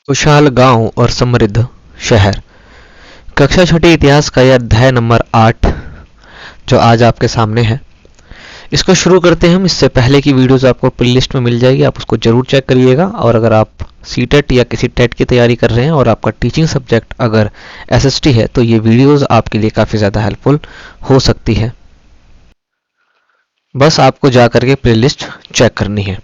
खुशहाल गांव और समृद्ध शहर। कक्षा छठी इतिहास का यह अध्याय नंबर 8 जो आज आपके सामने है, इसको शुरू करते हैं हम। इससे पहले की वीडियोस आपको प्लेलिस्ट में मिल जाएगी, आप उसको जरूर चेक करिएगा। और अगर आप सीटेट या किसी टेट की तैयारी कर रहे हैं और आपका टीचिंग सब्जेक्ट अगर एसएसटी है तो ये वीडियोस आपके लिए काफ़ी ज़्यादा हेल्पफुल हो सकती है। बस आपको जा करके प्लेलिस्ट चेक करनी है।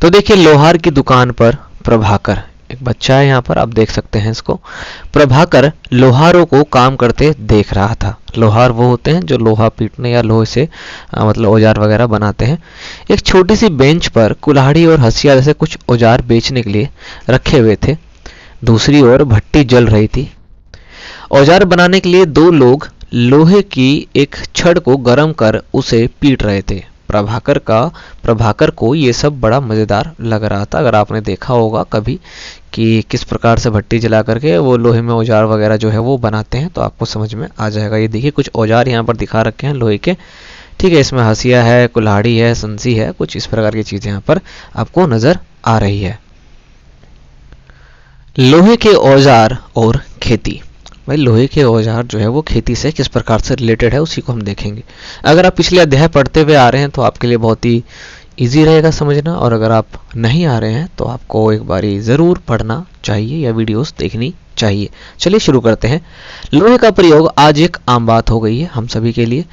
तो देखिए, लोहार की दुकान पर प्रभाकर, एक बच्चा है यहाँ पर, आप देख सकते हैं इसको। प्रभाकर लोहारों को काम करते देख रहा था। लोहार वो होते हैं जो लोहा पीटने या लोहे से मतलब औजार वगैरह बनाते हैं। एक छोटी सी बेंच पर कुल्हाड़ी और हंसिया जैसे कुछ औजार बेचने के लिए रखे हुए थे। दूसरी ओर भट्टी जल रही थी। औजार बनाने के लिए दो लोग लोहे की एक छड़ को गर्म कर उसे पीट रहे थे। प्रभाकर को ये सब बड़ा मज़ेदार लग रहा था। अगर आपने देखा होगा कभी कि किस प्रकार से भट्टी जला करके वो लोहे में औजार वगैरह जो है वो बनाते हैं, तो आपको समझ में आ जाएगा। ये देखिए, कुछ औजार यहाँ पर दिखा रखे हैं लोहे के, ठीक है। इसमें हंसिया है, कुल्हाड़ी है, संसी है, कुछ इस प्रकार की चीज़ें यहाँ पर आपको नज़र आ रही है। लोहे के औजार और खेती। भाई, लोहे के औजार जो है वो खेती से किस प्रकार से रिलेटेड है उसी को हम देखेंगे। अगर आप पिछले अध्याय पढ़ते हुए आ रहे हैं तो आपके लिए बहुत ही इजी रहेगा समझना, और अगर आप नहीं आ रहे हैं तो आपको एक बारी ज़रूर पढ़ना चाहिए या वीडियोस देखनी चाहिए। चलिए शुरू करते हैं। लोहे का प्रयोग आज एक आम बात हो गई है हम सभी के लिए।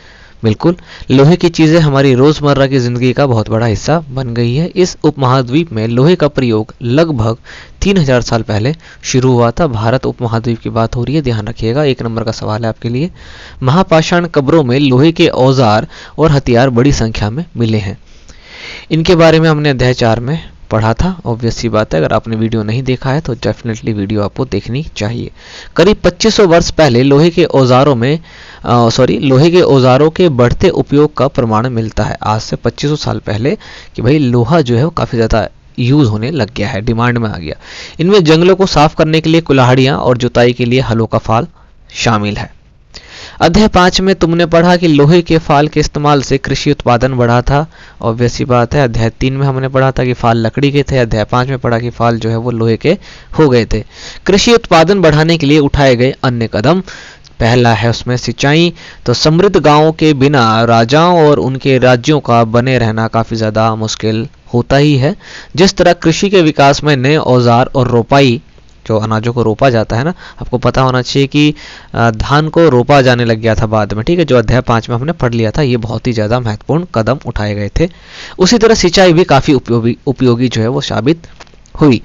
बिल्कुल, लोहे की चीज़ें हमारी रोज़मर्रा की ज़िंदगी का बहुत बड़ा हिस्सा बन गई है। इस उपमहाद्वीप में लोहे का प्रयोग लगभग 3000 साल पहले शुरू हुआ था। भारत उपमहाद्वीप की बात हो रही है, ध्यान रखिएगा। 1 नंबर का सवाल है आपके लिए। महापाषाण कब्रों में लोहे के औजार और हथियार बड़ी संख्या में मिले हैं। इनके बारे में हमने अध्याय 4 में पढ़ा था। ऑब्वियस सी बात है, अगर आपने वीडियो नहीं देखा है तो डेफिनेटली वीडियो आपको देखनी चाहिए। करीब 2500 वर्ष पहले लोहे के औजारों के बढ़ते उपयोग का प्रमाण मिलता है। आज से 2500 साल पहले कि भाई लोहा जो है वो काफ़ी ज़्यादा यूज़ होने लग गया है, डिमांड में आ गया। इनमें जंगलों को साफ करने के लिए कुल्हाड़ियाँ और जुताई के लिए हलों का फाल शामिल है। अध्याय 5 में तुमने पढ़ा कि लोहे के फाल के इस्तेमाल से कृषि उत्पादन बढ़ा था। ऑब्वियस सी बात है। अध्याय 3 में हमने पढ़ा था कि फाल लकड़ी के थे। अध्याय 5 में पढ़ा कि फाल जो है वो लोहे के हो गए थे। कृषि उत्पादन बढ़ाने के लिए उठाए गए अन्य कदम। पहला है उसमें सिंचाई। तो समृद्ध गांवों के बिना राजाओं और उनके राज्यों का बने रहना काफ़ी ज़्यादा मुश्किल होता ही है। जिस तरह कृषि के विकास में नए औजार और रोपाई, जो अनाजों को रोपा जाता है ना, आपको पता होना चाहिए कि धान को रोपा जाने लग गया था बाद में, ठीक है, जो अध्याय 5 में हमने पढ़ लिया था। ये बहुत ही ज़्यादा महत्वपूर्ण कदम उठाए गए थे। उसी तरह सिंचाई भी काफ़ी उपयोगी जो है वो साबित हुई।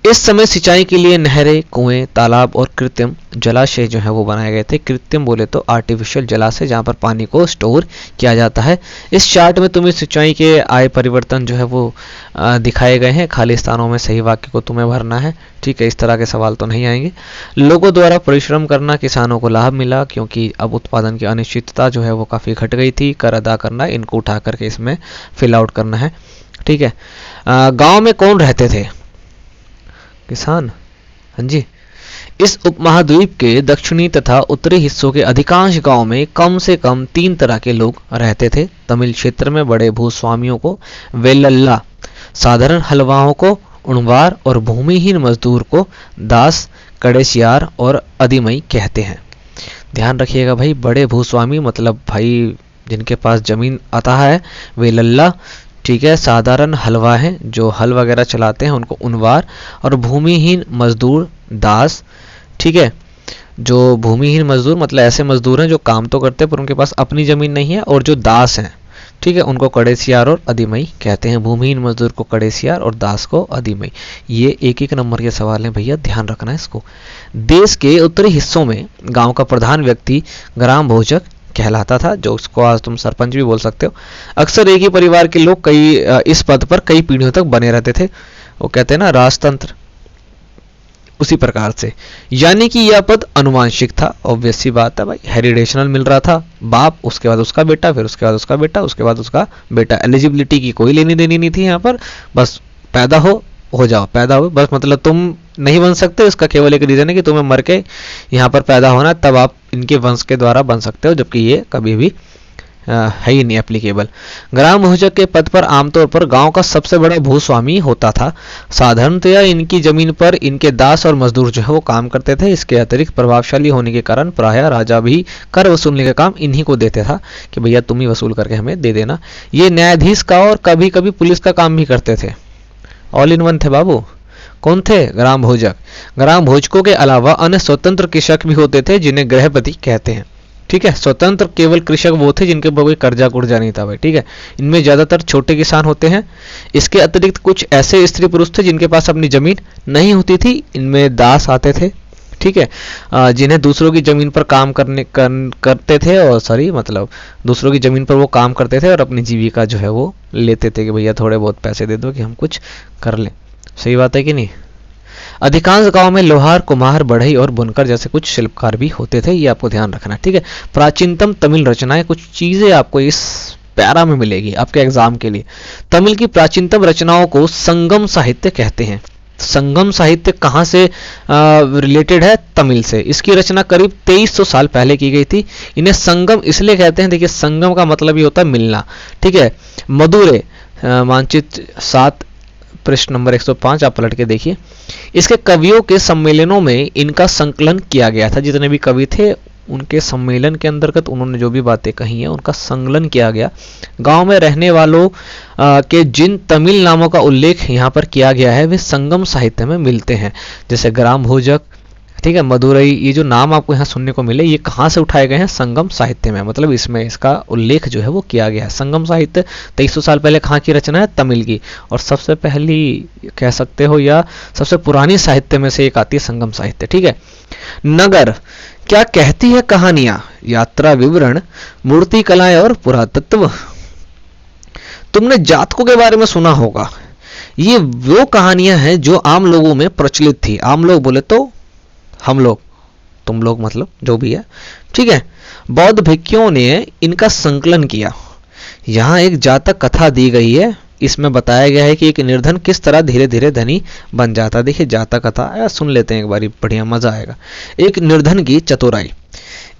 इस समय सिंचाई के लिए नहरें, कुएं, तालाब और कृत्रिम जलाशय जो है वो बनाए गए थे। कृत्रिम बोले तो आर्टिफिशियल जलाशय, जहाँ पर पानी को स्टोर किया जाता है। इस चार्ट में तुम्हें सिंचाई के आय परिवर्तन जो है वो दिखाए गए हैं। खाली स्थानों में सही वाक्य को तुम्हें भरना है, ठीक है। इस तरह के सवाल तो नहीं आएंगे। लोगों द्वारा परिश्रम करना, किसानों को लाभ मिला क्योंकि अब उत्पादन की अनिश्चितता जो है वो काफ़ी घट गई थी। कर अदा करना, इनको उठा करके इसमें फिल आउट करना है, ठीक है। गाँव में कौन रहते थे? किसान। हाँ जी। इस उपमहाद्वीप के दक्षिणी तथा उत्तरी हिस्सों के अधिकांश गांवों में कम से कम 3 तरह के लोग रहते थे। तमिल क्षेत्र में बड़े भूस्वामियों को वेल्लल्ला, साधारण हलवाओं को उणवार और भूमिहीन मजदूर को दास, कड़ेसियार और अधिमई कहते हैं। ध्यान रखिएगा भाई, बड़े भूस्वामी मतलब भाई जिनके पास जमीन अतः है, वेल्लल्ला, ठीक है। साधारण हलवा हैं जो हल वगैरह चलाते हैं, उनको उनवार, और भूमिहीन मजदूर दास, ठीक है। जो भूमिहीन मजदूर मतलब ऐसे मजदूर हैं जो काम तो करते हैं पर उनके पास अपनी ज़मीन नहीं है, और जो दास हैं, ठीक है, उनको कड़ेसियार और अधिमई कहते हैं। भूमिहीन मजदूर को कड़ेसियार और दास को अधिमई। ये 1-1 नंबर के सवाल हैं भैया, ध्यान रखना है इसको। देश के उत्तरी हिस्सों में गाँव का प्रधान व्यक्ति ग्राम भोजक कहलाता था, जो उसको आज तुम सरपंच भी बोल सकते हो। अक्सर एक ही परिवार के लोग इस पद पर कई पीढ़ियों तक बने रहते थे। वो कहते हैं ना राजतंत्र, उसी प्रकार से। यानी कि यह पद अनुवांशिक था। ऑब्वियस सी बात है भाई, हेरिडेशनल मिल रहा था। बाप, उसके बाद उसका बेटा, फिर उसके बाद उसका बेटा, उसके बाद उसका बेटा। एलिजिबिलिटी की कोई लेनी देनी नहीं थी यहाँ पर। बस पैदा हो जाओ, पैदा हो, बस मतलब तुम नहीं बन सकते, इसका केवल एक रीज़न है कि तुम्हें मर के यहाँ पर पैदा होना, तब आप इनके वंश के द्वारा बन सकते हो, जबकि ये कभी भी है ही नहीं एप्लीकेबल। ग्राम भोजक के पद पर आमतौर पर गांव का सबसे बड़ा भूस्वामी होता था। साधारणतया इनकी जमीन पर इनके दास और मजदूर जो है वो काम करते थे। इसके अतिरिक्त प्रभावशाली होने के कारण प्रायः राजा भी कर वसूलने का काम इन्हीं को देते था कि भैया तुम ही वसूल करके हमें दे देना। ये न्यायाधीश का और कभी कभी पुलिस का काम भी करते थे। ऑल इन वन थे बाबू। कौन थे? ग्राम भोजक। ग्राम भोजकों के अलावा अन्य स्वतंत्र कृषक भी होते थे जिन्हें गृहपति कहते हैं। ठीक है, स्वतंत्र केवल कृषक वो थे जिनके ऊपर कोई कर्जा कुर्जा नहीं था भाई। ठीक है, इनमें ज्यादातर छोटे किसान होते हैं। इसके अतिरिक्त कुछ ऐसे स्त्री पुरुष थे जिनके पास अपनी जमीन नहीं होती थी। इनमें दास आते थे। ठीक है, जिन्हें दूसरों की जमीन पर काम करते थे और मतलब दूसरों की जमीन पर वो काम करते थे और अपनी जीविका जो है वो लेते थे कि भैया थोड़े बहुत पैसे दे दो कि हम कुछ कर लें। सही बात है कि नहीं? अधिकांश गांव में लोहार, कुम्हार, बढ़ई और बुनकर जैसे कुछ शिल्पकार भी होते थे। ये आपको ध्यान रखना है। ठीक है, प्राचीनतम तमिल रचनाएं, कुछ चीजें आपको इस पैरा में मिलेगी आपके एग्जाम के लिए। तमिल की प्राचीनतम रचनाओं को संगम साहित्य कहते हैं। संगम साहित्य कहाँ से रिलेटेड है? तमिल से। इसकी रचना करीब 2300 साल पहले की गई थी। इन्हें संगम इसलिए कहते हैं, देखिए संगम का मतलब ही होता है मिलना। ठीक है, मदुरै मानचित्र 7 पृष्ठ नंबर 105 आप पलट के देखिए। इसके कवियों के सम्मेलनों में इनका संकलन किया गया था। जितने भी कवि थे उनके सम्मेलन के अंतर्गत उन्होंने जो भी बातें कही हैं उनका संकलन किया गया। गांव में रहने वालों के जिन तमिल नामों का उल्लेख यहाँ पर किया गया है वे संगम साहित्य में मिलते हैं, जैसे ग्राम भोजक, ठीक है, मदुरई। ये जो नाम आपको यहाँ सुनने को मिले ये कहाँ से उठाए गए हैं? संगम साहित्य में, मतलब इसमें इसका उल्लेख जो है वो किया गया है। संगम साहित्य 2300 साल पहले कहाँ की रचना है? तमिल की। और सबसे पहली कह सकते हो या सबसे पुरानी साहित्य में से एक आती है संगम साहित्य। ठीक है, नगर क्या कहती है कहानियां, यात्रा विवरण, मूर्ति कलाएं और पुरातत्व। तुमने जातकों के बारे में सुना होगा। ये वो कहानियां हैं जो आम लोगों में प्रचलित थी। आम लोग बोले तो हम लोग, तुम लोग मतलब जो भी है। ठीक है, बौद्ध भिक्षुओं ने इनका संकलन किया। यहाँ एक जातक कथा दी गई है। इसमें बताया गया है कि एक निर्धन किस तरह धीरे धीरे धनी बन जाता। देखिए जातक कथा सुन लेते हैं एक बारी, बढ़िया मजा आएगा। एक निर्धन की चतुराई।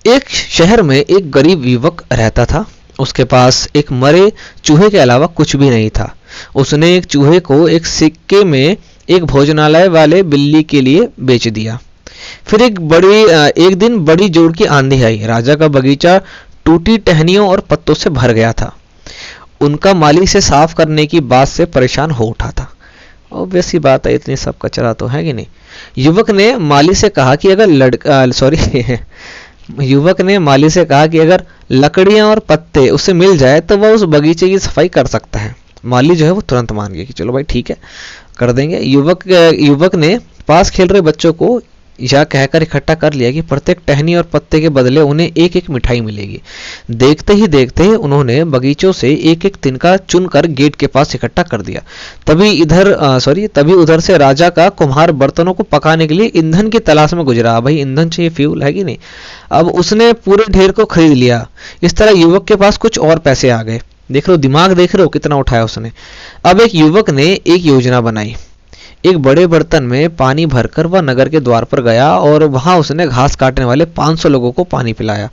एक शहर में एक गरीब युवक रहता था। उसके पास एक मरे चूहे के अलावा कुछ भी नहीं था। उसने एक चूहे को एक सिक्के में एक भोजनालय वाले बिल्ली के लिए बेच दिया। फिर एक दिन बड़ी जोर की आंधी आई। राजा का बगीचा टूटी टहनियों और पत्तों से भर गया था। उनका माली से साफ करने की बात से परेशान हो उठा था। ऑब्वियस सी बात है, इतनी सब कचरा तो है कि नहीं। युवक ने माली से कहा कि अगर लकड़ियां और पत्ते उसे मिल जाए तो वह उस बगीचे की सफाई कर सकता है। माली जो है वो तुरंत मान गया कि चलो भाई ठीक है कर देंगे। युवक ने पास खेल रहे बच्चों को यह कहकर इकट्ठा कर लिया कि प्रत्येक टहनी और पत्ते के बदले उन्हें एक एक मिठाई मिलेगी। देखते ही देखते उन्होंने बगीचों से एक एक तिनका चुनकर गेट के पास इकट्ठा कर दिया। तभी उधर से राजा का कुम्हार बर्तनों को पकाने के लिए ईंधन की तलाश में गुजरा। भाई ईंधन चाहिए, फ्यूल है कि नहीं। अब उसने पूरे ढेर को खरीद लिया। इस तरह युवक के पास कुछ और पैसे आ गए। देख लो दिमाग, देख रहे हो कितना उठाया उसने। अब एक युवक ने एक योजना बनाई। एक बड़े बर्तन में पानी भरकर वह नगर के द्वार पर गया और वहां उसने घास काटने वाले 500 लोगों को पानी पिलाया।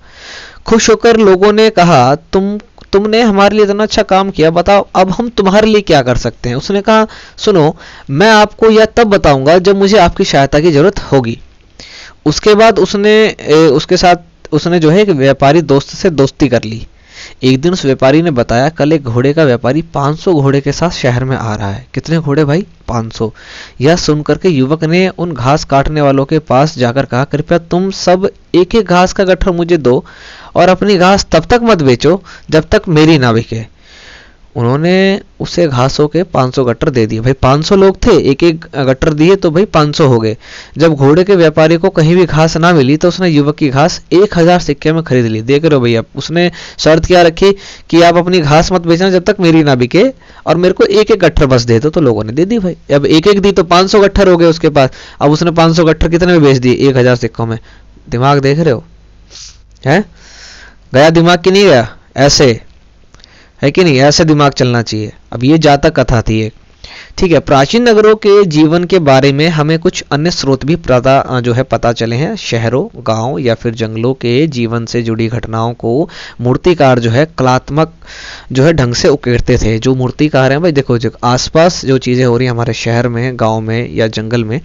खुश होकर लोगों ने कहा तुमने हमारे लिए इतना अच्छा काम किया, बताओ अब हम तुम्हारे लिए क्या कर सकते हैं। उसने कहा सुनो, मैं आपको यह तब बताऊंगा जब मुझे आपकी सहायता की जरूरत होगी। उसके बाद उसने जो है एक व्यापारी दोस्त से दोस्ती कर ली। एक दिन उस व्यापारी ने बताया कल एक घोड़े का व्यापारी 500 घोड़े के साथ शहर में आ रहा है। कितने घोड़े भाई? 500। यह सुनकर के युवक ने उन घास काटने वालों के पास जाकर कहा कृपया तुम सब एक एक घास का गट्ठर मुझे दो और अपनी घास तब तक मत बेचो जब तक मेरी ना बिके। उन्होंने उसे घासों के 500 गट्टर दे दिए। भाई 500 लोग थे, एक एक गट्टर दिए तो भाई 500 हो गए। जब घोड़े के व्यापारी को कहीं भी घास ना मिली तो उसने युवक की घास 1000 सिक्के में खरीद ली। देख रहे हो भैया, उसने शर्त क्या रखी कि आप अपनी घास मत बेचना जब तक मेरी ना बिके और मेरे को एक एक गट्ठर बस दे दो। तो लोगों ने दे दी भाई। अब एक एक दी तो 500 गट्ठर हो गए उसके पास। अब उसने 500 गट्ठर कितने में बेच दिए? 1000 सिक्कों में। दिमाग देख रहे हो है? गया दिमाग कि नहीं गया? ऐसे है कि नहीं? ऐसे दिमाग चलना चाहिए। अब ये जातक कथा थी एक। ठीक है, प्राचीन नगरों के जीवन के बारे में हमें कुछ अन्य स्रोत भी पता चले हैं। शहरों, गांव या फिर जंगलों के जीवन से जुड़ी घटनाओं को मूर्तिकार जो है कलात्मक जो है ढंग से उकेरते थे। जो मूर्तिकार हैं भाई, देखो जो आसपास जो चीज़ें हो रही हैं हमारे शहर में, गांव में या जंगल में,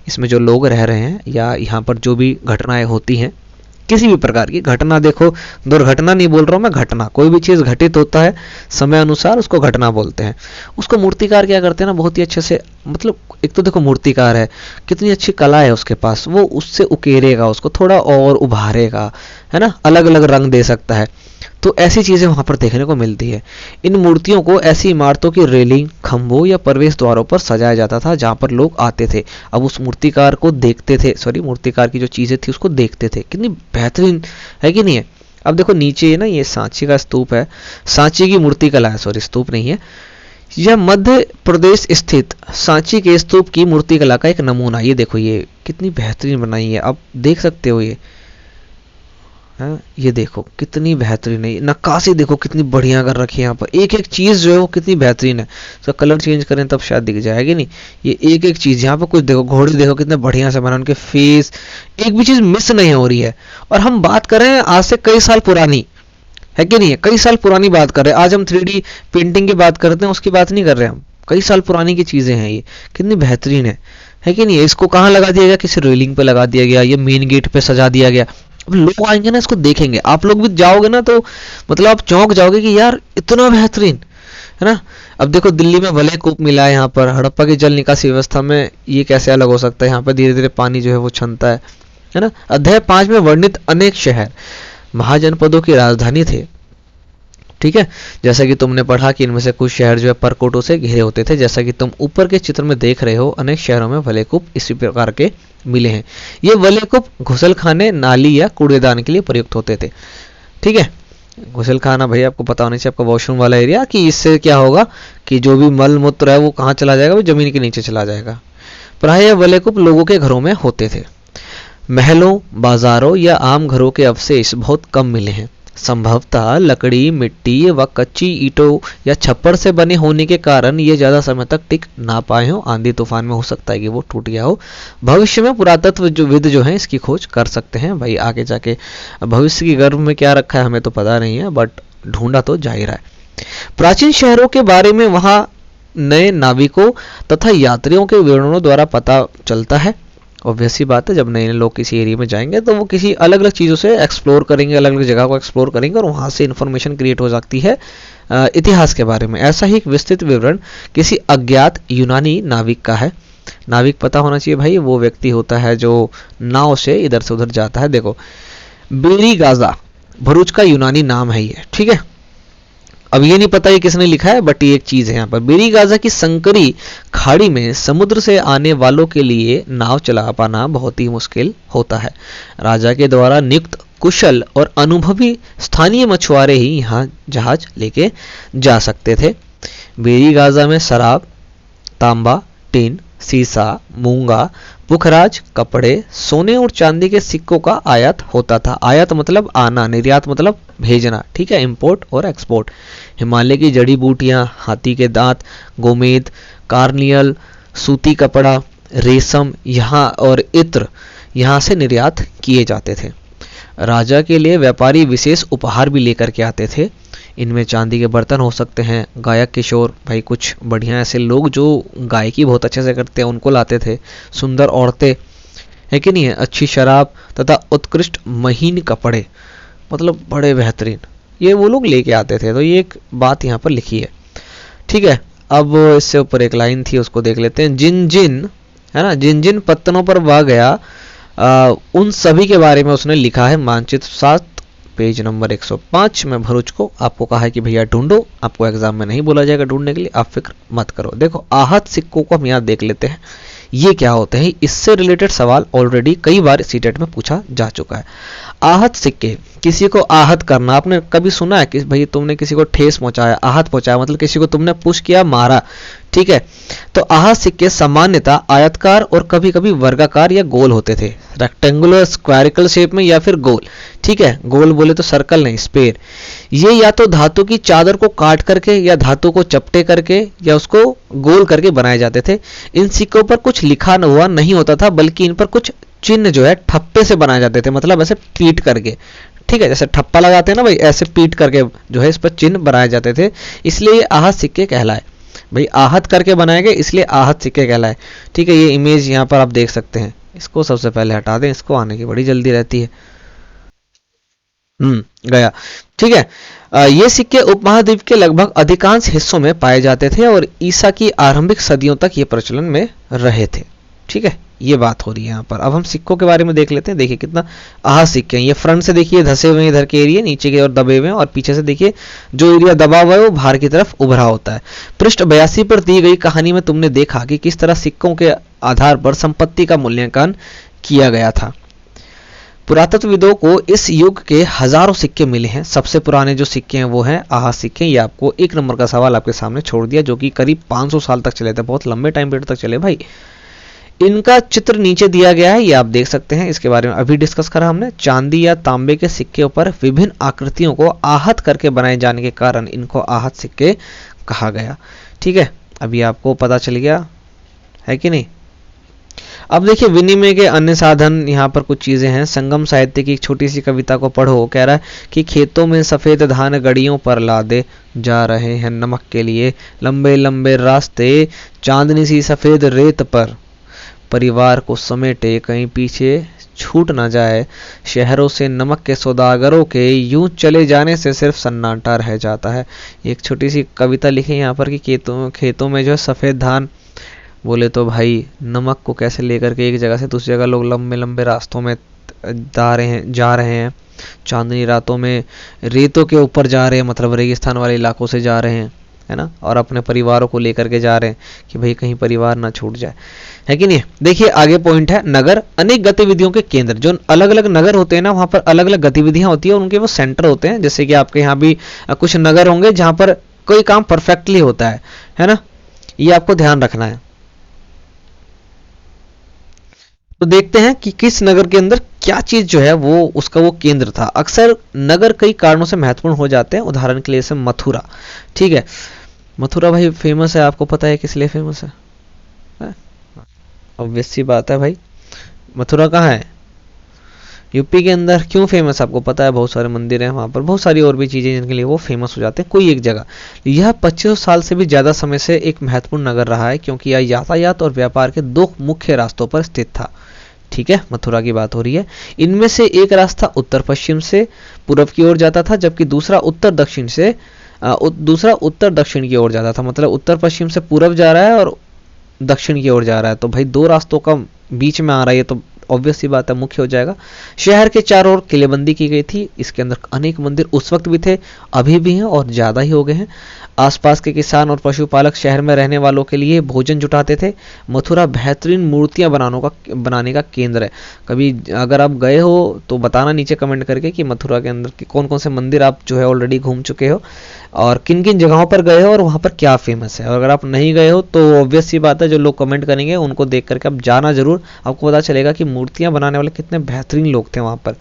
इसमें जो लोग रह रहे हैं या यहाँ पर जो भी घटनाएं होती हैं, किसी भी प्रकार की घटना, देखो दुर्घटना नहीं बोल रहा हूँ मैं, घटना, कोई भी चीज़ घटित होता है समय अनुसार उसको घटना बोलते हैं। उसको मूर्तिकार क्या करते हैं ना, बहुत ही अच्छे से, मतलब एक तो देखो मूर्तिकार है, कितनी अच्छी कला है उसके पास, वो उससे उकेरेगा, उसको थोड़ा और उभारेगा, है ना, अलग अलग रंग दे सकता है। तो ऐसी चीज़ें वहाँ पर देखने को मिलती है। इन मूर्तियों को ऐसी इमारतों की रेलिंग, खंभों या प्रवेश द्वारों पर सजाया जाता था जहाँ पर लोग आते थे। अब उस मूर्तिकार को देखते थे, सॉरी मूर्तिकार की जो चीज़ें थी उसको देखते थे। कितनी बेहतरीन है कि नहीं है। अब देखो नीचे ना ये सांची का स्तूप है, सांची की मूर्ति कला है, सॉरी स्तूप नहीं है। यह मध्य प्रदेश स्थित सांची के स्तूप की मूर्ति कला का एक नमूना। ये देखो ये कितनी बेहतरीन बनाई है, आप देख सकते हो ये, हाँ ये देखो कितनी बेहतरीन है। नक्काशी देखो कितनी बढ़िया कर रखी है यहाँ पर, एक एक चीज़ जो है वो कितनी बेहतरीन है। उसका कलर चेंज करें तब शायद दिख जाएगी नहीं, ये एक एक चीज़ यहाँ पर कुछ देखो, घोड़े देखो कितने बढ़िया से बना, उनके फेस, एक भी चीज़ मिस नहीं हो रही है। और हम बात कर रहे हैं आज से कई साल पुरानी, है कि नहीं है, कई साल पुरानी बात कर रहे हैं। आज हम 3D पेंटिंग की बात करते हैं, उसकी बात नहीं कर रहे हम, कई साल पुरानी की चीज़ें हैं। ये कितनी बेहतरीन है कि नहीं है। इसको कहाँ लगा दिया गया, किसी रेलिंग पे लगा दिया गया, ये मेन गेट पे सजा दिया गया। अब लोग आएंगे ना, इसको देखेंगे, आप लोग भी जाओगे ना तो मतलब आप चौंक जाओगे कि यार इतना बेहतरीन, है ना। अब देखो दिल्ली में वलय कूप मिला है, यहाँ पर हड़प्पा की जल निकासी व्यवस्था में ये कैसे अलग हो सकता है। यहाँ पर धीरे धीरे पानी जो है वो छनता है ना। अध्याय 5 में वर्णित अनेक शहर महाजनपदों की राजधानी थे, ठीक है। जैसा कि तुमने पढ़ा कि इनमें से कुछ शहर जो है परकोटों से घिरे होते थे। जैसा कि तुम ऊपर के चित्र में देख रहे हो, अनेक शहरों में वलयकूप इसी प्रकार के मिले हैं। ये वलयकूप घुसलखाने, नाली या कूड़ेदान के लिए प्रयुक्त होते थे, ठीक है। घुसलखाना भाई आपको पता होना चाहिए, आपका वॉशरूम वाला एरिया, कि इससे क्या होगा कि जो भी मल मूत्र है वो कहाँ चला जाएगा, वो जमीन के नीचे चला जाएगा। प्राय यह वलयकूप लोगों के घरों में होते थे। महलों, बाजारों या आम घरों के अवशेष बहुत कम मिले हैं। संभवतः लकड़ी, मिट्टी व कच्ची ईंटों या छप्पर से बने होने के कारण ये ज़्यादा समय तक टिक ना पाए हों। आंधी तूफान में हो सकता है कि वो टूट गया हो। भविष्य में पुरातत्व विद जो है इसकी खोज कर सकते हैं भाई आगे जाके। भविष्य की गर्भ में क्या रखा है हमें तो पता नहीं है, बट ढूंढा तो जा ही रहा है। प्राचीन शहरों के बारे में वहाँ नए नाविकों तथा यात्रियों के विवरणों द्वारा पता चलता है। ऑब्वियस सी बात है, जब नए नए लोग किसी एरिया में जाएंगे तो वो किसी अलग अलग चीज़ों से एक्सप्लोर करेंगे, अलग अलग जगह को एक्सप्लोर करेंगे और वहाँ से इन्फॉर्मेशन क्रिएट हो सकती है इतिहास के बारे में। ऐसा ही एक विस्तृत विवरण किसी अज्ञात यूनानी नाविक का है। नाविक पता होना चाहिए भाई, वो व्यक्ति होता है जो नाव से इधर से उधर जाता है। देखो बेरी गाजा भरूच का यूनानी नाम है ये, ठीक है। अब ये नहीं पता ये किसने लिखा है, बट ये एक चीज है यहाँ पर। बेरी गाजा की संकरी खाड़ी में समुद्र से आने वालों के लिए नाव चला पाना बहुत ही मुश्किल होता है। राजा के द्वारा नियुक्त कुशल और अनुभवी स्थानीय मछुआरे ही यहाँ जहाज लेके जा सकते थे। बेरी गाजा में शराब, तांबा, टिन, सीसा, मूंगा, पुखराज, कपड़े, सोने और चांदी के सिक्कों का आयात होता था। आयात मतलब आना, निर्यात मतलब भेजना, ठीक है, इंपोर्ट और एक्सपोर्ट। हिमालय की जड़ी बूटियां, हाथी के दांत, गोमेद, कार्नियल, सूती कपड़ा, रेशम यहाँ और इत्र यहाँ से निर्यात किए जाते थे। राजा के लिए व्यापारी विशेष उपहार भी लेकर के आते थे। इनमें चांदी के बर्तन हो सकते हैं, गायक किशोर भाई, कुछ बढ़िया ऐसे लोग जो गायकी बहुत अच्छे से करते हैं उनको लाते थे, सुंदर औरतें, है कि नहीं है, अच्छी शराब तथा उत्कृष्ट महीन कपड़े, मतलब बड़े बेहतरीन, ये वो लोग लेके आते थे। तो ये एक बात यहाँ पर लिखी है, ठीक है। अब इससे ऊपर एक लाइन थी उसको देख लेते हैं। जिन जिन, है ना, जिन जिन पत्तनों पर वह गया उन सभी के बारे में उसने लिखा है। मानचित्र 7 पेज नंबर 105 में भरूच को आपको कहा है कि भैया ढूंढो। आपको एग्जाम में नहीं बोला जाएगा ढूंढने के लिए, आप फिक्र मत करो। देखो आहत सिक्कों को हम यहाँ देख लेते हैं, ये क्या होते हैं। इससे रिलेटेड सवाल ऑलरेडी कई बार सीटेट में पूछा जा चुका है। आहत सिक्के, किसी को आहत करना, आपने कभी सुना है कि भाई तुमने किसी को ठेस पहुंचाया, आहत पहुंचाया, मतलब किसी को तुमने पुश किया, मारा, ठीक है। तो आहत सिक्के सामान्यतः आयताकार और कभी कभी वर्गाकार या गोल होते थे, रेक्टेंगुलर, स्क्वायरिकल शेप में या फिर गोल। ठीक है, गोल बोले तो सर्कल नहीं, स्पेयर। ये या तो धातु की चादर को काट करके या धातु को चपटे करके या उसको गोल करके बनाए जाते थे। इन सिक्कों पर कुछ लिखा हुआ नहीं होता था, बल्कि इन पर कुछ चिन्ह जो है ठप्पे से बनाए जाते थे, मतलब ऐसे पीट करके। ठीक है, जैसे ठप्पा लगाते हैं ना भाई, ऐसे पीट करके जो है इस पर चिन्ह बनाए जाते थे, इसलिए ये आहत सिक्के कहलाए। भाई आहत करके बनाए गए इसलिए आहत सिक्के कहलाए। ठीक है, ये इमेज यहाँ पर आप देख सकते हैं। इसको सबसे पहले हटा दें, इसको आने की बड़ी जल्दी रहती है। गया। ठीक है, ये सिक्के उपमहाद्वीप के लगभग अधिकांश हिस्सों में पाए जाते थे और ईसा की आरंभिक सदियों तक ये प्रचलन में रहे थे। ठीक है, ये बात हो रही है यहाँ पर। अब हम सिक्कों के बारे में देख लेते हैं। देखिए कितना आहत सिक्के हैं। ये फ्रंट से देखिए धसे हुए इधर के एरिया, नीचे की ओर दबे हुए हैं, और पीछे से देखिए जो एरिया दबा हुआ है वो बाहर की तरफ उभरा होता है। पृष्ठ 82 पर दी गई कहानी में तुमने देखा कि किस तरह सिक्कों के आधार पर संपत्ति का मूल्यांकन किया गया था। पुरातत्वविदों को इस युग के हजारों सिक्के मिले हैं। सबसे पुराने जो सिक्के हैं वो हैं आहत सिक्के। ये आपको 1 नंबर का सवाल आपके सामने छोड़ दिया, जो कि करीब 500 साल तक चले थे, बहुत लंबे टाइम पीरियड तक चले भाई। इनका चित्र नीचे दिया गया है, ये आप देख सकते हैं। इसके बारे में अभी डिस्कस करा हमने। चांदी या तांबे के सिक्के पर विभिन्न आकृतियों को आहत करके बनाए जाने के कारण इनको आहत सिक्के कहा गया। ठीक है, अभी आपको पता चल गया है कि नहीं। अब देखिए विनिमय के अन्य साधन, यहाँ पर कुछ चीजें हैं। संगम साहित्य की एक छोटी सी कविता को पढ़ो। कह रहा है कि खेतों में सफेद धान गड़ियों पर लादे जा रहे हैं नमक के लिए, लंबे लंबे रास्ते चांदनी सी सफेद रेत पर, परिवार को समेटे कहीं पीछे छूट ना जाए, शहरों से नमक के सौदागरों के यूं चले जाने से सिर्फ सन्नाटा रह जाता है। एक छोटी सी कविता लिखी यहाँ पर कि खेतों में जो है सफ़ेद धान, बोले तो भाई नमक को कैसे लेकर के एक जगह से दूसरी जगह लोग लंबे लंबे रास्तों में जा रहे हैं। चांदनी रातों में रेतों के ऊपर जा रहे हैं, मतलब रेगिस्तान वाले इलाकों से जा रहे हैं, है ना, और अपने परिवारों को लेकर के जा रहे हैं कि भाई कहीं परिवार ना छूट जाए, है कि नहीं। देखिए आगे पॉइंट है, नगर अनेक गतिविधियों के केंद्र। जो अलग अलग नगर होते हैं ना, वहां पर अलग अलग गतिविधियां होती है, उनके वो सेंटर होते हैं। जैसे कि आपके यहाँ भी कुछ नगर होंगे जहां पर कोई काम परफेक्टली होता है ना, ये आपको ध्यान रखना है। तो देखते हैं कि किस नगर के अंदर क्या चीज जो है वो उसका वो केंद्र था। अक्सर नगर कई कारणों से महत्वपूर्ण हो जाते हैं। उदाहरण के लिए जैसे मथुरा। ठीक है, मथुरा भाई फेमस है, आपको पता है किस लिए फेमस है? ऑब्वियस सी बात है भाई, मथुरा कहाँ है? यूपी के अंदर। क्यों फेमस आपको पता है? बहुत सारे मंदिर हैं वहां पर, बहुत सारी और भी चीजें जिनके लिए वो फेमस हो जाते हैं कोई एक जगह। यह 2500 साल से भी ज्यादा समय से एक महत्वपूर्ण नगर रहा है, क्योंकि यह यातायात और व्यापार के 2 मुख्य रास्तों पर स्थित था। ठीक है, मथुरा की बात हो रही है। इनमें से एक रास्ता उत्तर पश्चिम से पूर्व की ओर जाता था, जबकि दूसरा उत्तर दक्षिण की ओर जाता था। मतलब उत्तर पश्चिम से पूर्व जा रहा है और दक्षिण की ओर जा रहा है, तो भाई 2 रास्तों का बीच में आ रहा है, तो ऑब्वियस सी बात है मुख्य हो जाएगा। शहर के चारों ओर किलेबंदी की गई थी। इसके अंदर अनेक मंदिर उस वक्त भी थे, अभी भी हैं और ज्यादा ही हो गए हैं। आसपास के किसान और पशुपालक शहर में रहने वालों के लिए भोजन जुटाते थे। मथुरा बेहतरीन मूर्तियां बनाने का केंद्र है। कभी अगर आप गए हो तो बताना नीचे कमेंट करके कि मथुरा के अंदर कौन कौन से मंदिर आप जो है ऑलरेडी घूम चुके हो और किन किन जगहों पर गए हो और वहां पर क्या फेमस है। और अगर आप नहीं गए हो तो ऑब्वियस सी बात है, जो लोग कमेंट करेंगे उनको देख करके आप जाना जरूर, आपको पता चलेगा कि मूर्तियां बनाने वाले कितने बेहतरीन लोग थे वहां पर।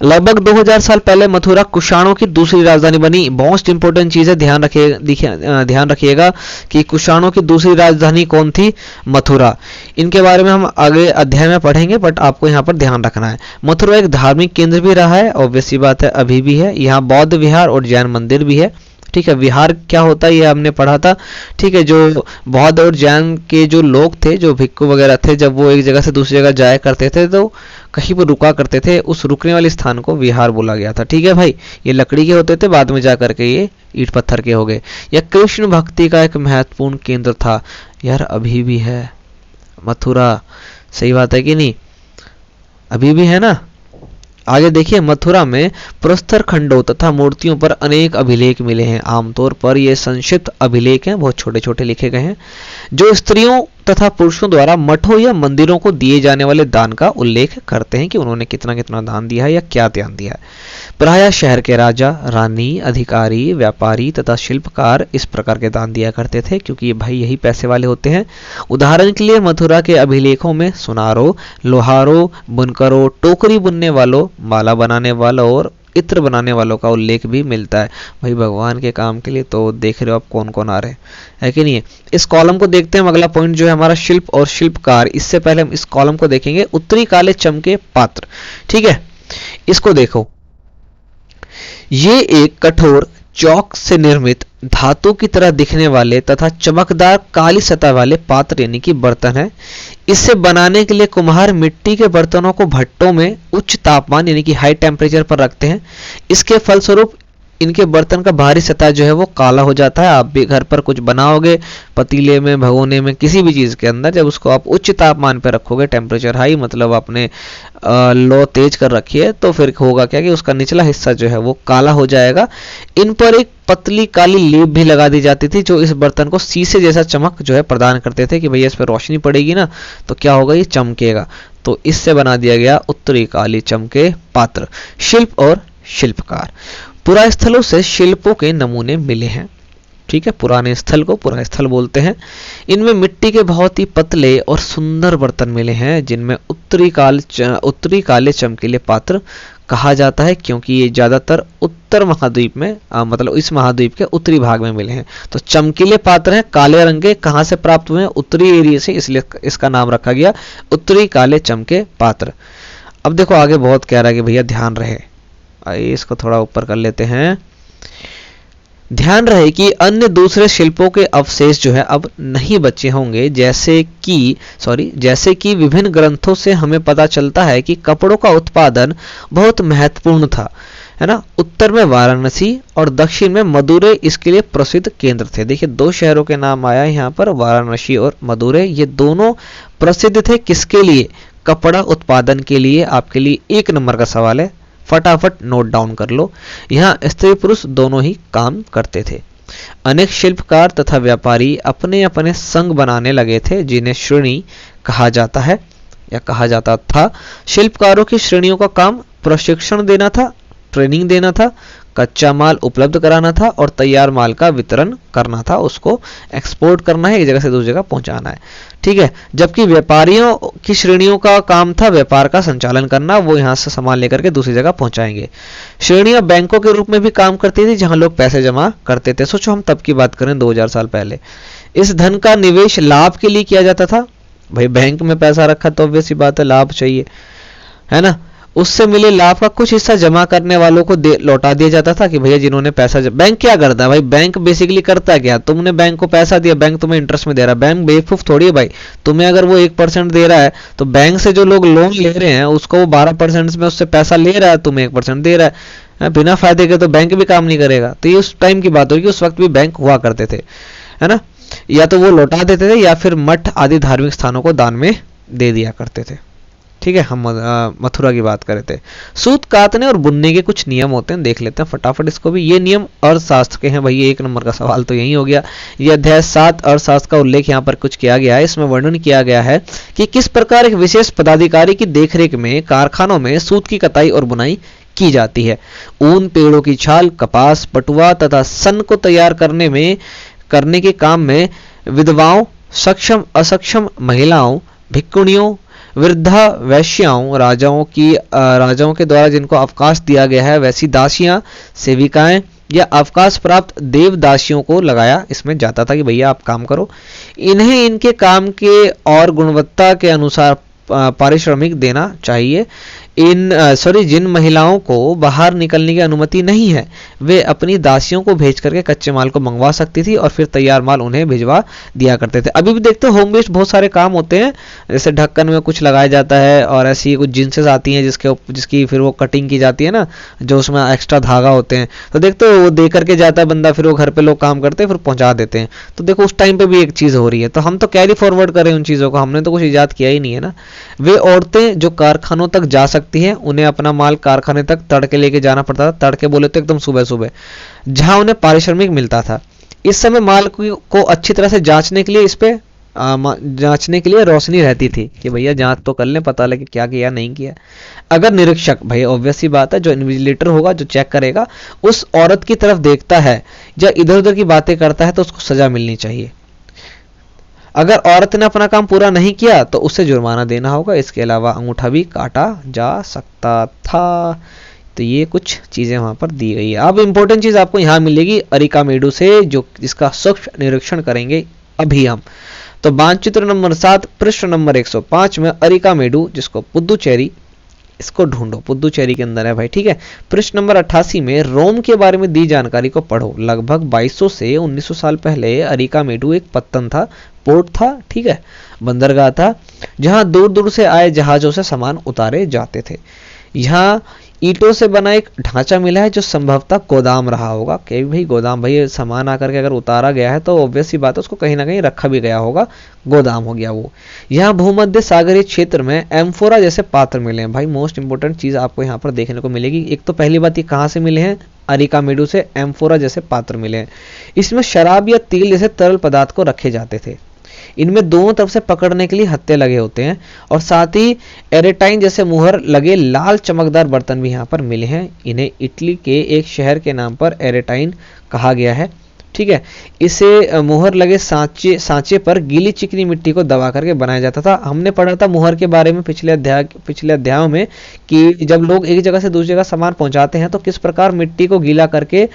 लगभग 2000 साल पहले मथुरा कुषाणों की दूसरी राजधानी बनी। मोस्ट इंपोर्टेंट चीज है, ध्यान रखिएगा कि कुषाणों की दूसरी राजधानी कौन थी? मथुरा। इनके बारे में हम आगे अध्याय में पढ़ेंगे, बट आपको यहाँ पर ध्यान रखना है। मथुरा एक धार्मिक केंद्र भी रहा है, ऑब्वियस सी बात है अभी भी है। यहाँ बौद्ध विहार और जैन मंदिर भी है। ठीक है, विहार क्या होता है ये हमने पढ़ा था। ठीक है, जो बौद्ध और जैन के जो लोग थे, जो भिक्खु वगैरह थे, जब वो एक जगह से दूसरी जगह जाया करते थे तो कहीं पर रुका करते थे, उस रुकने वाले स्थान को विहार बोला गया था। ठीक है भाई, ये लकड़ी के होते थे, बाद में जा करके ये ईंट पत्थर के हो गए। यह कृष्ण भक्ति का एक महत्वपूर्ण केंद्र था। यार अभी भी है मथुरा, सही बात है कि नहीं? अभी भी है ना। आगे देखिए, मथुरा में प्रस्तर खंडों तथा मूर्तियों पर अनेक अभिलेख मिले हैं। आमतौर पर ये संक्षिप्त अभिलेख हैं, बहुत छोटे छोटे लिखे गए हैं, जो स्त्रियों तथा पुरुषों द्वारा मठों या मंदिरों को दिए जाने वाले दान का उल्लेख करते हैं कि उन्होंने कितना कितना दान दिया है या क्या दान दिया है। प्रायः शहर के राजा, रानी, अधिकारी, व्यापारी तथा शिल्पकार इस प्रकार के दान दिया करते थे, क्योंकि ये भाई यही पैसे वाले होते हैं। उदाहरण के लिए मथुरा के अभिलेखों में सुनारों, लोहारों, बुनकरों, टोकरी बुनने वालों, माला बनाने वालों और इत्र बनाने वालों का उल्लेख भी मिलता है। भाई भगवान के काम के लिए तो देख रहे हो आप कौन कौन आ रहे हैं, है कि नहीं है। इस कॉलम को देखते हैं। अगला पॉइंट जो है हमारा शिल्प और शिल्पकार। इससे पहले हम इस कॉलम को देखेंगे। उत्तरी काले चमके पात्र, ठीक है। इसको देखो, ये एक कठोर चौक से निर्मित धातु की तरह दिखने वाले तथा चमकदार काली सतह वाले पात्र यानी कि बर्तन है। इसे बनाने के लिए कुम्हार मिट्टी के बर्तनों को भट्टों में उच्च तापमान यानी कि हाई टेम्परेचर पर रखते हैं। इसके फलस्वरूप इनके बर्तन का बाहरी सतह जो है वो काला हो जाता है। आप भी घर पर कुछ बनाओगे, पतीले में, भगोने में, किसी भी चीज़ के अंदर, जब उसको आप उच्च तापमान पर रखोगे, टेम्परेचर हाई मतलब आपने लो तेज कर रखी है, तो फिर होगा क्या कि उसका निचला हिस्सा जो है वो काला हो जाएगा। इन पर एक पतली काली लेप भी लगा दी जाती थी जो इस बर्तन को शीशे जैसा चमक जो है प्रदान करते थे कि भैया इस पर रोशनी पड़ेगी ना तो क्या होगा, ये चमकेगा। तो इससे बना दिया गया उत्तरी काली चमके पात्र। शिल्प और शिल्पकार। पुरा स्थलों से शिल्पों के नमूने मिले हैं, ठीक है। पुराने स्थल को पुरा स्थल बोलते हैं। इनमें मिट्टी के बहुत ही पतले और सुंदर बर्तन मिले हैं जिनमें उत्तरी काले चमकीले पात्र कहा जाता है, क्योंकि ये ज्यादातर उत्तर महाद्वीप में मतलब इस महाद्वीप के उत्तरी भाग में मिले हैं। तो चमकीले पात्र हैं, काले रंग के, कहाँ से प्राप्त हुए हैं, उत्तरी एरिया से, इसलिए इसका नाम रखा गया उत्तरी काले चमके पात्र। अब देखो आगे बहुत कह रहा है कि भैया ध्यान रहे, आइए इसको थोड़ा ऊपर कर लेते हैं। ध्यान रहे कि अन्य दूसरे शिल्पों के अवशेष जो है अब नहीं बचे होंगे, जैसे कि विभिन्न ग्रंथों से हमें पता चलता है कि कपड़ों का उत्पादन बहुत महत्वपूर्ण था, है ना। उत्तर में वाराणसी और दक्षिण में मदुरै इसके लिए प्रसिद्ध केंद्र थे। देखिए दो शहरों के नाम आया यहाँ पर, वाराणसी और मदुरै। ये दोनों प्रसिद्ध थे किसके लिए, कपड़ा उत्पादन के लिए। आपके लिए 1 नंबर का सवाल है, फटाफट नोट डाउन कर लो। यहाँ स्त्री पुरुष दोनों ही काम करते थे। अनेक शिल्पकार तथा व्यापारी अपने अपने संघ बनाने लगे थे जिन्हें श्रेणी कहा जाता है या कहा जाता था। शिल्पकारों की श्रेणियों का काम प्रशिक्षण देना था, ट्रेनिंग देना था, कच्चा माल उपलब्ध कराना था और तैयार माल का वितरण करना था, उसको एक्सपोर्ट करना है, एक जगह से दूसरी जगह पहुंचाना है, ठीक है। जबकि व्यापारियों की श्रेणियों का काम था व्यापार का संचालन करना, वो यहाँ से सामान लेकर के दूसरी जगह पहुंचाएंगे। श्रेणियां बैंकों के रूप में भी काम करती थी जहां लोग पैसे जमा करते थे। सोचो हम तब की बात करें 2000 साल पहले। इस धन का निवेश लाभ के लिए किया जाता था। भाई बैंक में पैसा रखा तो ऑब्वियस सी बात है लाभ चाहिए, है ना। उससे मिले लाभ का कुछ हिस्सा जमा करने वालों को लौटा दिया जाता था कि भैया जिन्होंने पैसा बैंक क्या करता है भाई, बैंक बेसिकली करता क्या, तुमने बैंक को पैसा दिया, बैंक तुम्हें इंटरेस्ट में दे रहा है। बैंक बेवकूफ थोड़ी है भाई, तुम्हें अगर वो 1% दे रहा है तो बैंक से जो लोग लोन ले रहे हैं उसको वो 12% में उससे पैसा ले रहा है, तुम्हें 1% दे रहा है। बिना फायदे के तो बैंक भी काम नहीं करेगा। तो ये उस टाइम की बात होगी, उस वक्त भी बैंक हुआ करते थे, है ना। या तो वो लौटा देते थे या फिर मठ आदि धार्मिक स्थानों को दान में दे दिया करते थे, ठीक है। हम मथुरा की बात कर रहे थे। सूत कातने और बुनने के कुछ नियम होते हैं, देख लेते हैं फटाफट इसको भी। ये नियम अर्थशास्त्र के हैं भाई, 1 नंबर का सवाल तो यही हो गया। ये अध्याय 7 अर्थशास्त्र का उल्लेख यहाँ पर कुछ किया गया है। इसमें वर्णन किया गया है कि किस प्रकार एक विशेष पदाधिकारी की देखरेख में कारखानों में सूत की कताई और बुनाई की जाती है। ऊन, पेड़ों की छाल, कपास, पटुआ तथा सन को तैयार करने के काम में विधवाओं, सक्षम असक्षम महिलाओं, भिक्षुणियों, वृद्धा वैश्याओं, राजाओं के द्वारा जिनको अवकाश दिया गया है वैसी दासियां, सेविकाएं या अवकाश प्राप्त देवदासियों को लगाया इसमें जाता था कि भैया आप काम करो। इन्हें इनके काम के और गुणवत्ता के अनुसार पारिश्रमिक देना चाहिए। जिन महिलाओं को बाहर निकलने की अनुमति नहीं है वे अपनी दासियों को भेज करके कच्चे माल को मंगवा सकती थी और फिर तैयार माल उन्हें भिजवा दिया करते थे। अभी भी देखते हो होम बेस्ड बहुत सारे काम होते हैं, जैसे ढक्कन में कुछ लगाया जाता है और ऐसी कुछ जींसेस आती हैं जिसकी फिर वो कटिंग की जाती है ना, जो उसमें एक्स्ट्रा धागा होते हैं। तो देखते हो वो दे करके जाता है बंदा, फिर वो घर पे लोग काम करते हैं फिर पहुंचा देते हैं। तो देखो उस टाइम पे भी एक चीज हो रही है, तो हम तो कैरी फॉरवर्ड करें उन चीजों को, हमने तो कुछ ईजाद किया ही नहीं है ना। वे औरतें जो कारखानों तक जा सकती हैं उन्हें अपना माल कारखाने तक तड़के लेके जाना पड़ता था। तड़के बोले तो एकदम सुबह सुबह, जहां उन्हें पारिश्रमिक मिलता था। इस समय माल को अच्छी तरह से जांचने के लिए इस पे जांचने के लिए रोशनी रहती थी कि भैया जांच तो कर लें, पता लगे क्या किया नहीं किया। अगर निरीक्षक, भाई ऑब्वियस सी बात है, जो इन्विजिलेटर होगा जो चेक करेगा उस औरत की तरफ देखता है या इधर उधर की बातें करता है तो उसको सजा मिलनी चाहिए। अगर औरत ने अपना काम पूरा नहीं किया तो उसे जुर्माना देना होगा, इसके अलावा अंगूठा भी काटा जा सकता था। तो ये कुछ चीजें वहां पर दी गई है। अब इंपॉर्टेंट चीज आपको यहाँ मिलेगी अरिकामेडू से, जो इसका सूक्ष्म निरीक्षण करेंगे अभी हम। तो मानचित्र नंबर 7 पृष्ठ नंबर 105 में अरिकामेडू, जिसको पुदुचेरी, इसको ढूंढो, पुदुचेरी के अंदर है भाई, ठीक है। पृष्ठ नंबर 88 में रोम के बारे में दी जानकारी को पढ़ो। लगभग 2200 से 1900 साल पहले अरिकामेडू एक पत्तन था, पोर्ट था, ठीक है, बंदरगाह था, जहां दूर दूर से आए जहाजों से सामान उतारे जाते थे। यहाँ ईंटों से बना एक ढांचा मिला है जो संभवतः गोदाम रहा होगा, कि भाई गोदाम, भाई सामान आकर के अगर उतारा गया है तो ऑब्वियस सी बात है उसको कहीं ना कहीं रखा भी गया होगा, गोदाम हो गया वो। यहाँ भूमध्य सागरीय क्षेत्र में एम्फोरा जैसे पात्र मिले हैं। भाई मोस्ट इंपोर्टेंट चीज आपको यहाँ पर देखने को मिलेगी। एक तो पहली बात, ये कहाँ से मिले हैं, अरिकामेडू से एम्फोरा जैसे पात्र मिले हैं। इसमें शराब या तेल जैसे तरल पदार्थ को रखे जाते थे। इनमें दोनों तरफ से पकड़ने के लिए हत्थे लगे होते हैं और साथ ही एरेटाइन जैसे मुहर लगे लाल चमकदार बर्तन भी यहाँ पर मिले हैं। इन्हें इटली के एक शहर के नाम पर एरेटाइन कहा गया है, ठीक है। इसे मुहर लगे सांचे पर गीली चिकनी मिट्टी को दबा करके बनाया जाता था। हमने पढ़ा था मुहर के बारे में पिछले अध्यायों में कि जब लोग एक जगह से दूसरी जगह सामान पहुंचाते हैं तो किस प्रकार मिट्टी को गीला करके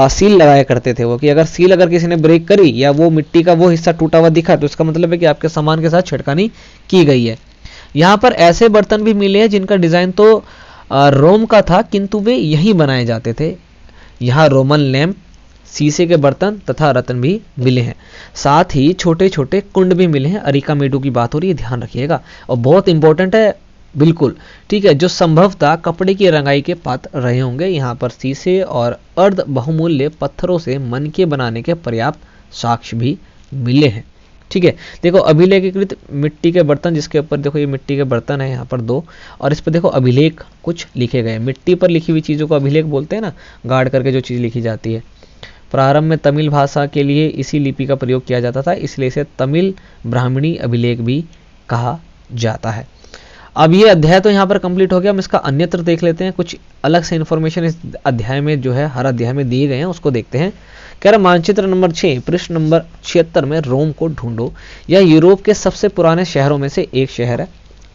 सील लगाया करते थे वो, कि अगर सील अगर किसी ने ब्रेक करी या वो मिट्टी का वो हिस्सा टूटा हुआ दिखा तो इसका मतलब है कि आपके सामान के साथ छेड़खानी की गई है। यहाँ पर ऐसे बर्तन भी मिले हैं जिनका डिजाइन तो रोम का था किंतु वे यहीं बनाए जाते थे। यहाँ रोमन लैंप, शीशे के बर्तन तथा रत्न भी मिले हैं। साथ ही छोटे छोटे कुंड भी मिले हैं। अरिकामेडू की बात हो रही है, ध्यान रखिएगा, और बहुत इंपॉर्टेंट है, बिल्कुल ठीक है, जो संभवतः कपड़े की रंगाई के पात्र रहे होंगे। यहाँ पर शीशे और अर्ध बहुमूल्य पत्थरों से मनके बनाने के पर्याप्त साक्ष्य भी मिले हैं, ठीक है। देखो अभिलेखित मिट्टी के बर्तन, जिसके ऊपर देखो ये मिट्टी के बर्तन है यहाँ पर 2, और इस पर देखो अभिलेख कुछ लिखे गए। मिट्टी पर लिखी हुई चीजों को अभिलेख बोलते हैं ना, गाड़ करके जो चीज लिखी जाती है। प्रारंभ में तमिल भाषा के लिए इसी लिपि का प्रयोग किया जाता था, इसलिए इसे तमिल ब्राह्मणी अभिलेख भी कहा जाता है। अब ये अध्याय तो यहाँ पर कंप्लीट हो गया। हम इसका अन्यत्र देख लेते हैं, कुछ अलग से इंफॉर्मेशन इस अध्याय में जो है हर अध्याय में दिए गए हैं, उसको देखते हैं। कह रहा मानचित्र नंबर 6 पृष्ठ नंबर 76 में रोम को ढूंढो। यह यूरोप के सबसे पुराने शहरों में से एक शहर है,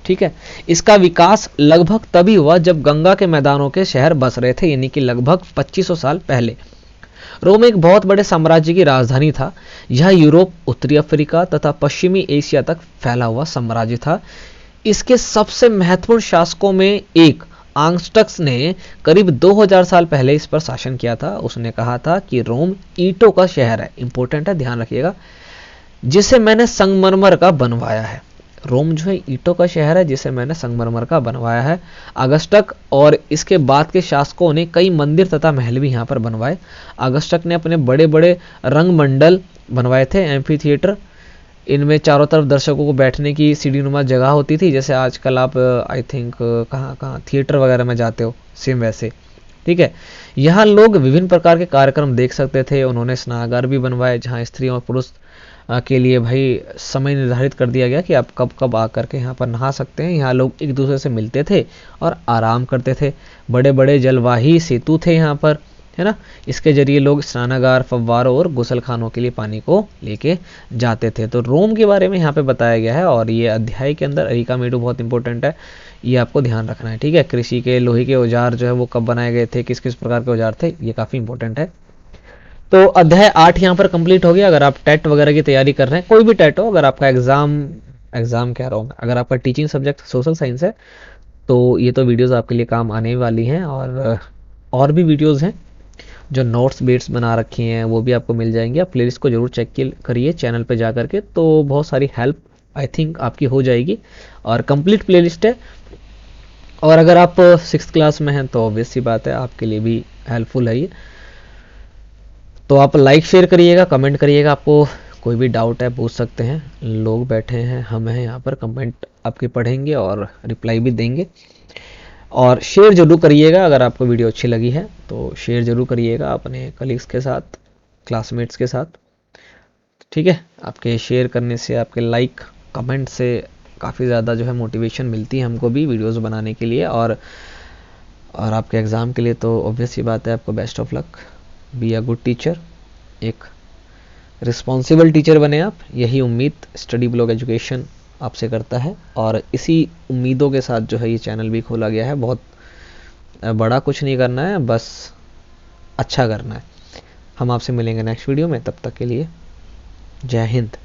ठीक है। इसका विकास लगभग तभी हुआ जब गंगा के मैदानों के शहर बस रहे थे, यानी कि लगभग 2500 साल पहले। रोम एक बहुत बड़े साम्राज्य की राजधानी था। यह यूरोप, उत्तरी अफ्रीका तथा पश्चिमी एशिया तक फैला हुआ साम्राज्य था। इसके सबसे महत्वपूर्ण शासकों में एक आंगस्टक्स ने करीब 2000 साल पहले इस पर शासन किया था। उसने कहा था कि रोम ईंटों का शहर है, इंपॉर्टेंट है, ध्यान रखिएगा, जिसे मैंने संगमरमर का बनवाया है। रोम जो है ईंटों का शहर है जिसे मैंने संगमरमर का बनवाया है। अगस्टक और इसके बाद के शासकों ने कई मंदिर तथा महल भी यहाँ पर बनवाए। अगस्टक ने अपने बड़े बड़े रंगमंडल बनवाए थे, एम्फी थिएटर। इनमें चारों तरफ दर्शकों को बैठने की सीढ़ी नुमा जगह होती थी, जैसे आजकल आप आई थिंक कहाँ थिएटर वगैरह में जाते हो, सेम वैसे, ठीक है। यहाँ लोग विभिन्न प्रकार के कार्यक्रम देख सकते थे। उन्होंने स्नानागार भी बनवाए जहाँ स्त्री और पुरुष के लिए भाई समय निर्धारित कर दिया गया कि आप कब कब आकर के यहाँ पर नहा सकते हैं। यहाँ लोग एक दूसरे से मिलते थे और आराम करते थे। बड़े बड़े जलवाही सेतु थे यहाँ पर, है ना। इसके जरिए लोग स्नानागार, फव्वारों और गुसलखानों के लिए पानी को लेके जाते थे। तो रोम के बारे में यहाँ पे बताया गया है और ये अध्याय के अंदर अरिकामेडू बहुत इंपॉर्टेंट है, ये आपको ध्यान रखना है, ठीक है। कृषि के लोहे के औजार जो है वो कब बनाए गए थे, किस किस प्रकार के औजार थे, ये काफी इंपॉर्टेंट है। तो अध्याय 8 यहाँ पर कंप्लीट हो गया। अगर आप टेट वगैरह की तैयारी कर रहे हैं, कोई भी टेट हो, अगर आपका एग्जाम कह रहा हूँ, अगर आपका टीचिंग सब्जेक्ट सोशल साइंस है तो ये तो वीडियोस आपके लिए काम आने वाली हैं। और भी वीडियोस हैं जो नोट्स बेट्स बना रखी हैं, वो भी आपको मिल जाएंगे। आप प्लेलिस्ट को जरूर चेक करिए चैनल पे जा करके, तो बहुत सारी हेल्प आई थिंक आपकी हो जाएगी और कंप्लीट प्लेलिस्ट है। और अगर आप 6th क्लास में हैं तो ऑब्वियस सी बात है आपके लिए भी हेल्पफुल है ये। तो आप लाइक शेयर करिएगा, कमेंट करिएगा, आपको कोई भी डाउट है पूछ सकते हैं। लोग बैठे हैं, हम हैं यहाँ पर, कमेंट आपके पढ़ेंगे और रिप्लाई भी देंगे। और शेयर जरूर करिएगा, अगर आपको वीडियो अच्छी लगी है तो शेयर जरूर करिएगा अपने कलीग्स के साथ, क्लासमेट्स के साथ। ठीक है, आपके शेयर करने से, आपके लाइक कमेंट से काफ़ी ज़्यादा जो है मोटिवेशन मिलती है हमको भी वीडियोस बनाने के लिए। और आपके एग्ज़ाम के लिए तो ऑब्वियस ही बात है, आपको best of luck, be a good teacher, एक रिस्पॉन्सिबल टीचर बने आप, यही उम्मीद स्टडी ब्लॉग एजुकेशन आपसे करता है। और इसी उम्मीदों के साथ जो है ये चैनल भी खोला गया है। बहुत बड़ा कुछ नहीं करना है, बस अच्छा करना है। हम आपसे मिलेंगे नेक्स्ट वीडियो में, तब तक के लिए जय हिंद।